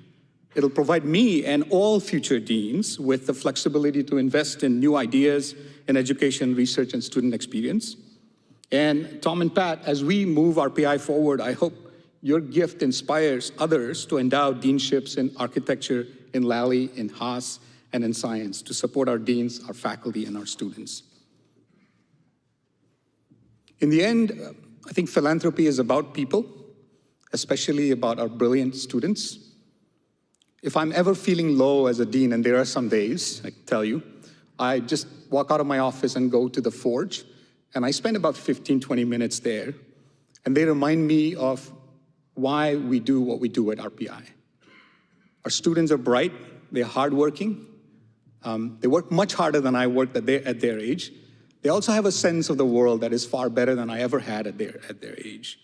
It'll provide me and all future deans with the flexibility to invest in new ideas in education, research, and student experience. And Tom and Pat, as we move RPI forward, I hope your gift inspires others to endow deanships in architecture, in Lally, in Haas, and in science to support our deans, our faculty, and our students. In the end, I think philanthropy is about people, especially about our brilliant students. If I'm ever feeling low as a dean, and there are some days, I can tell you, I just walk out of my office and go to the Forge, and I spend about 15, 20 minutes there, and they remind me of why we do what we do at RPI. Our students are bright, they're hardworking, they work much harder than I worked at their age. They also have a sense of the world that is far better than I ever had at their age.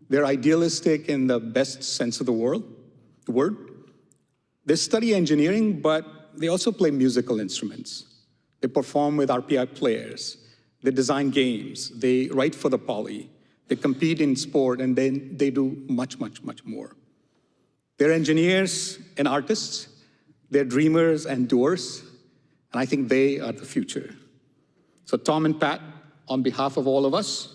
They're idealistic in the best sense of the word. They study engineering, but they also play musical instruments. They perform with RPI players. They design games. They write for the Poly. They compete in sport, and then they do much, much, much more. They're engineers and artists. They're dreamers and doers, and I think they are the future. So Tom and Pat, on behalf of all of us,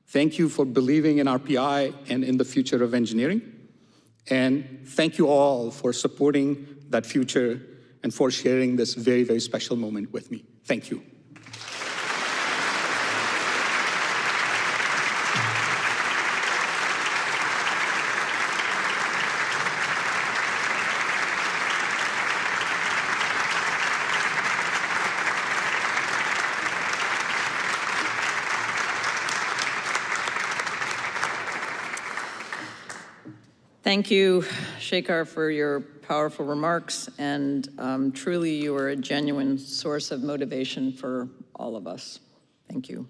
thank you for believing in RPI and in the future of engineering. And thank you all for supporting that future and for sharing this very, very special moment with me. Thank you. Thank you, Shekhar, for your powerful remarks, and truly you are a genuine source of motivation for all of us. Thank you.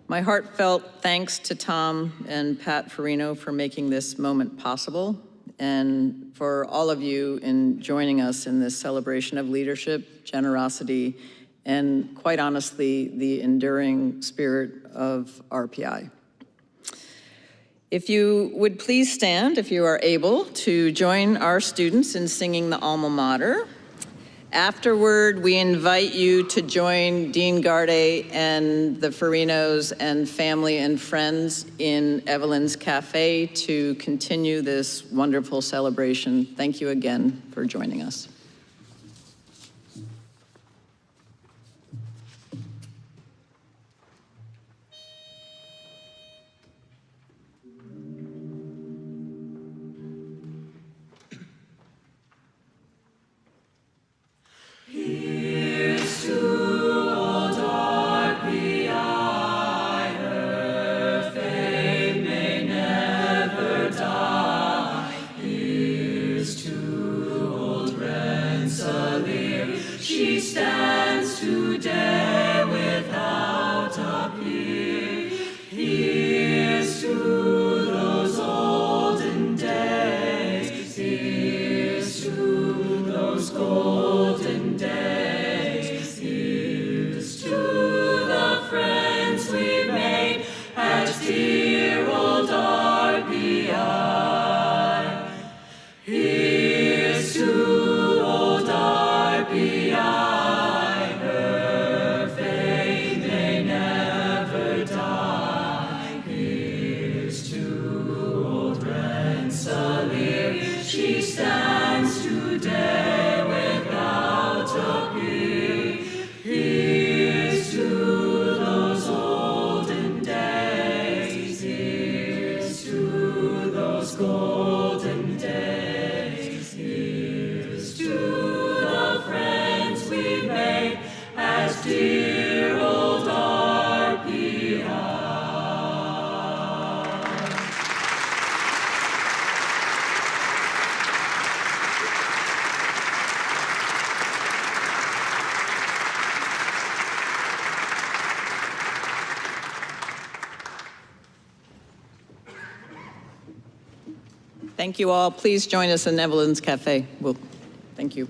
My heartfelt thanks to Tom and Pat Farino for making this moment possible, and for all of you in joining us in this celebration of leadership, generosity, and quite honestly, the enduring spirit of RPI. If you would please stand, if you are able, to join our students in singing the alma mater. Afterward, we invite you to join Dean Garde and the Farinos and family and friends in Evelyn's Cafe to continue this wonderful celebration. Thank you again for joining us. Here's to old red. She stands today without a peer. Here's to those olden days. Here's to those golden days. Here's to the friends we made as dear old RPI. Thank you all. Please join us in Evelyn's Cafe. Thank you.